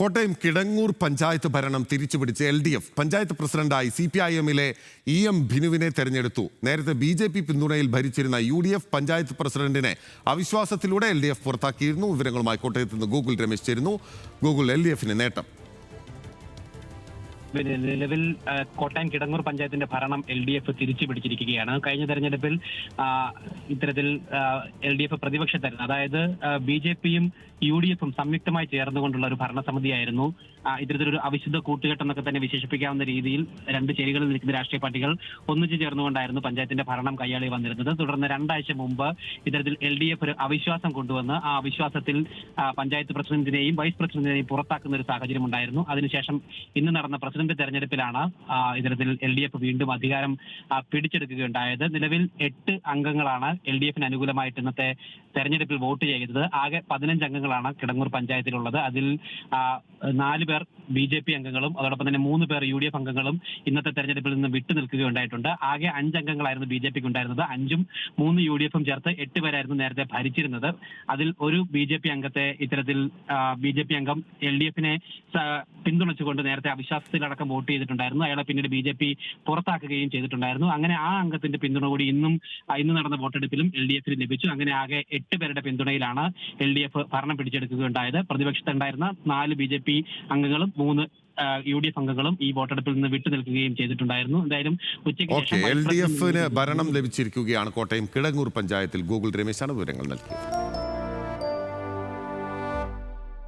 കോട്ടയം കിടങ്ങൂർ പഞ്ചായത്ത് ഭരണം തിരിച്ചുപിടിച്ച് LDF പഞ്ചായത്ത് പ്രസിഡന്റായി CPIM-ലെ EM ബിനുവിനെ തെരഞ്ഞെടുത്തു. നേരത്തെ BJP പിന്തുണയിൽ ഭരിച്ചിരുന്ന UDF പഞ്ചായത്ത് പ്രസിഡന്റിനെ അവിശ്വാസത്തിലൂടെ LDF പുറത്താക്കിയിരുന്നു. വിവരങ്ങളുമായി കോട്ടയത്ത് നിന്ന് ഗൂഗിൾ രമേശ് ചേരുന്നു. ഗൂഗിൾ, LDF-ന് നേട്ടം? നിലവിൽ കോട്ടയം കിടങ്ങൂർ പഞ്ചായത്തിന്റെ ഭരണം LDF തിരിച്ചു പിടിച്ചിരിക്കുകയാണ്. കഴിഞ്ഞ തെരഞ്ഞെടുപ്പിൽ ഇത്തരത്തിൽ LDF പ്രതിപക്ഷത്തായിരുന്നു. അതായത് BJP-യും UDF-ഉം സംയുക്തമായി ചേർന്നുകൊണ്ടുള്ള ഒരു ഭരണസമിതിയായിരുന്നു. ഇത്തരത്തിലൊരു അവിശുദ്ധ കൂട്ടുകെട്ടെന്നൊക്കെ തന്നെ വിശേഷിപ്പിക്കാവുന്ന രീതിയിൽ രണ്ട് ചേരികളിൽ നിൽക്കുന്ന രാഷ്ട്രീയ പാർട്ടികൾ ഒന്നിച്ചു ചേർന്നുകൊണ്ടായിരുന്നു പഞ്ചായത്തിന്റെ ഭരണം കൈയാളി വന്നിരുന്നത്. തുടർന്ന് 2 ആഴ്ച മുമ്പ് ഇത്തരത്തിൽ LDF ഒരു അവിശ്വാസം കൊണ്ടുവന്ന് ആ അവിശ്വാസത്തിൽ പഞ്ചായത്ത് പ്രസിഡന്റിനെയും വൈസ് പ്രസിഡന്റിനെയും പുറത്താക്കുന്ന ഒരു സാഹചര്യം ഉണ്ടായിരുന്നു. അതിനുശേഷം ഇന്ന് നടന്ന പ്രസിഡന്റ് തെരഞ്ഞെടുപ്പിലാണ് ഇത്തരത്തിൽ LDF വീണ്ടും അധികാരം പിടിച്ചെടുക്കുകയുണ്ടായത്. നിലവിൽ 8 അംഗങ്ങളാണ് LDF-ന് അനുകൂലമായിട്ട് ഇന്നത്തെ തെരഞ്ഞെടുപ്പിൽ വോട്ട് ചെയ്തത്. ആകെ 15 അംഗങ്ങളാണ് കിടങ്ങൂർ പഞ്ചായത്തിലുള്ളത്. അതിൽ 4 പേർ BJP അംഗങ്ങളും അതോടൊപ്പം തന്നെ 3 പേർ UDF അംഗങ്ങളും ഇന്നത്തെ തെരഞ്ഞെടുപ്പിൽ നിന്ന് വിട്ടു നിൽക്കുകയുണ്ടായിട്ടുണ്ട്. ആകെ 5 അംഗങ്ങളായിരുന്നു BJP-ക്ക് ഉണ്ടായിരുന്നത്. 5-ഉം 3 UDF-ഉം ചേർത്ത് 8 പേരായിരുന്നു നേരത്തെ ഭരിച്ചിരുന്നത്. അതിൽ ഒരു BJP അംഗത്തെ ഇത്തരത്തിൽ BJP അംഗം LDF-നെ പിന്തുണച്ചുകൊണ്ട് നേരത്തെ അവിശ്വാസത്തിലടക്കം വോട്ട് ചെയ്തിട്ടുണ്ടായിരുന്നു. അയാളെ പിന്നീട് BJP പുറത്താക്കുകയും ചെയ്തിട്ടുണ്ടായിരുന്നു. അങ്ങനെ ആ അംഗത്തിന്റെ പിന്തുണ കൂടി ഇന്ന് നടന്ന വോട്ടെടുപ്പിലും LDF-ന് ലഭിച്ചു. അങ്ങനെ ആകെ 8 പേരുടെ പിന്തുണയിലാണ് LDF ഭരണം പിടിച്ചെടുക്കുകയുണ്ടായത്. പ്രതിപക്ഷത്തുണ്ടായിരുന്ന 4 BJP അംഗങ്ങളും 3 UDF അംഗങ്ങളും ഈ വോട്ടെടുപ്പിൽ നിന്ന് വിട്ടു നിൽക്കുകയും ചെയ്തിട്ടുണ്ടായിരുന്നു. എന്തായാലും ഉച്ചയ്ക്ക് ശേഷം LDF-ന് ഭരണം ലഭിച്ചിരിക്കുകയാണ് കോട്ടയം കിടങ്ങൂർ പഞ്ചായത്തിൽ. ഗൂഗിൾ രമേശാണ് വിവരങ്ങൾ നൽകിയത്.